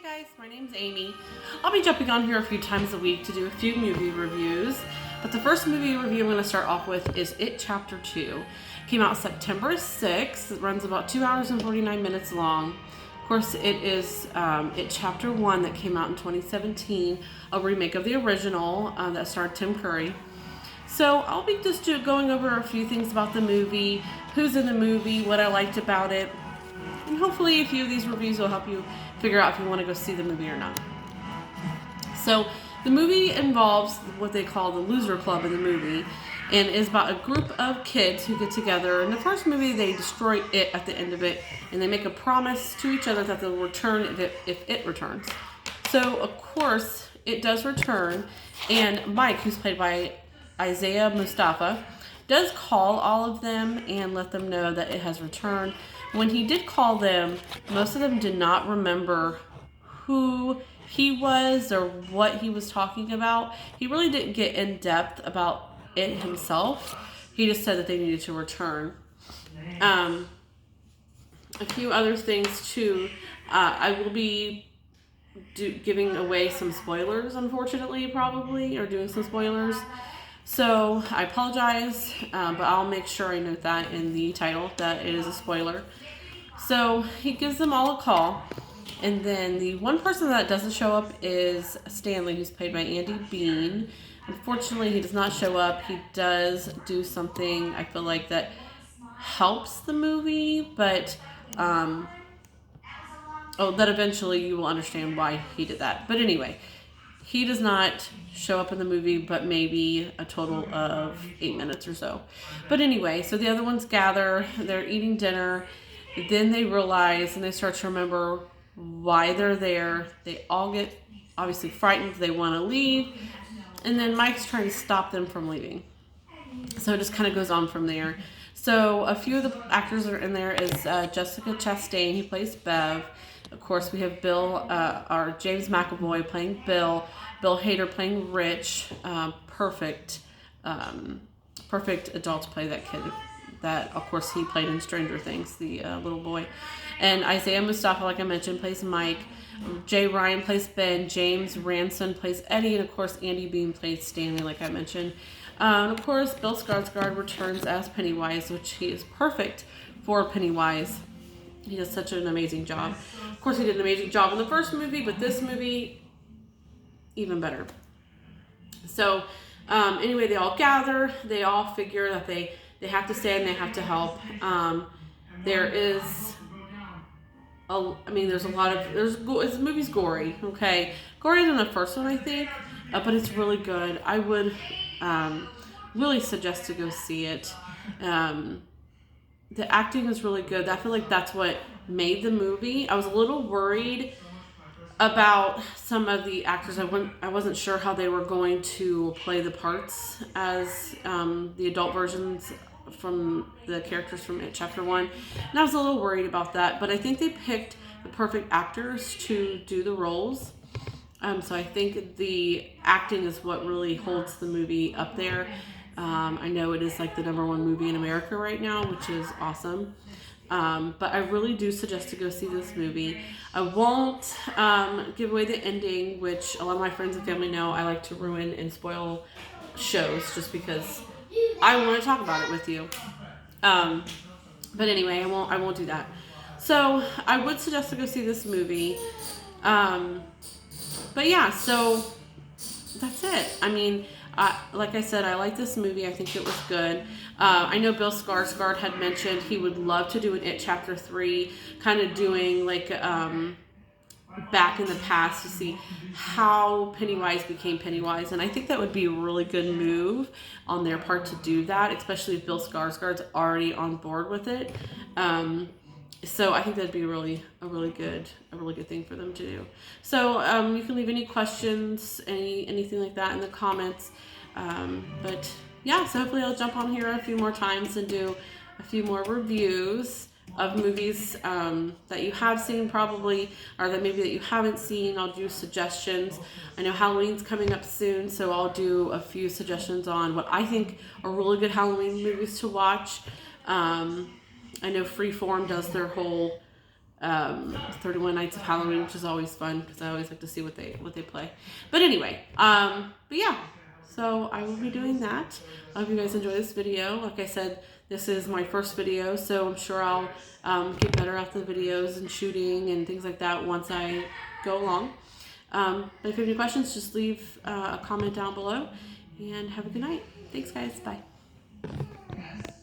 Guys, my name's Amy. I'll be jumping on here a few times a week to do a few movie reviews. But the first movie review I'm going to start off with is It Chapter 2. Came out September 6th. It runs about 2 hours and 49 minutes long. Of course, it is It Chapter 1 that came out in 2017, a remake of the original that starred Tim Curry. So I'll be just going over a few things about the movie, who's in the movie, what I liked about it, and hopefully a few of these reviews will help you figure out if you want to go see the movie or not. So the movie involves what they call the loser club in the movie, and is about a group of kids who get together. In the first movie, they destroy it at the end of it, and they make a promise to each other that they'll return if it returns. So of course it does return, and Mike, who's played by Isaiah Mustafa, does call all of them and let them know that it has returned. When he did call them, most of them did not remember who he was or what he was talking about. He really didn't get in depth about it himself. He just said that they needed to return. A few other things too. I will be giving away some spoilers, unfortunately, probably, or doing some spoilers. So I apologize, but I'll make sure I note that in the title that it is a spoiler. So he gives them all a call, and then the one person that doesn't show up is Stanley, who's played by Andy Bean. Unfortunately, he does not show up. He does do something, I feel like, that helps the movie, but that eventually you will understand why he did that. But anyway, he does not show up in the movie, but maybe a total of 8 minutes or so. But anyway, so the other ones gather, they're eating dinner, then they realize and they start to remember why they're there. They all get obviously frightened, they want to leave, and then Mike's trying to stop them from leaving. So it just kind of goes on from there. So a few of the actors that are in there is Jessica Chastain, he plays Bev. Of course, we have James McAvoy playing Bill Hader playing Rich. Perfect adult to play that kid. That, of course, he played in Stranger Things, the little boy. And Isaiah Mustafa, like I mentioned, plays Mike. Jay Ryan plays Ben. James Ranson plays Eddie. And, of course, Andy Bean plays Stanley, like I mentioned. And, of course, Bill Skarsgård returns as Pennywise, which he is perfect for Pennywise. He does such an amazing job. Of course, he did an amazing job in the first movie, but this movie, even better. So, anyway, they all gather. They all figure that they have to stay and they have to help. There's a lot of, this movie's gory, okay? Gorier than the first one, I think, but it's really good. I would really suggest to go see it. The acting was really good. I feel like that's what made the movie. I was a little worried about some of the actors. I wasn't sure how they were going to play the parts as the adult versions from the characters from It Chapter 1. And I was a little worried about that. But I think they picked the perfect actors to do the roles. So I think the acting is what really holds the movie up there. I know it is like the #1 movie in America right now, which is awesome. But I really do suggest to go see this movie. I won't give away the ending, which a lot of my friends and family know I like to ruin and spoil shows just because I want to talk about it with you. But anyway, I won't do that. So I would suggest to go see this movie. But yeah, so that's it. I mean, like I said, I like this movie. I think it was good. I know Bill Skarsgård had mentioned he would love to do an It Chapter 3, kind of doing like back in the past to see how Pennywise became Pennywise. And I think that would be a really good move on their part to do that, especially if Bill Skarsgård's already on board with it. So I think that'd be a really good thing for them to do. So you can leave any questions, anything like that in the comments. But yeah, so hopefully I'll jump on here a few more times and do a few more reviews of movies that you have seen probably, or that maybe that you haven't seen. I'll do suggestions. I know Halloween's coming up soon, so I'll do a few suggestions on what I think are really good Halloween movies to watch. I know Freeform does their whole 31 Nights of Halloween, which is always fun because I always like to see what they play. But anyway, but yeah, so I will be doing that. I hope you guys enjoy this video. Like I said, this is my first video, so I'm sure I'll get better at the videos and shooting and things like that once I go along. But if you have any questions, just leave a comment down below, and have a good night. Thanks, guys. Bye.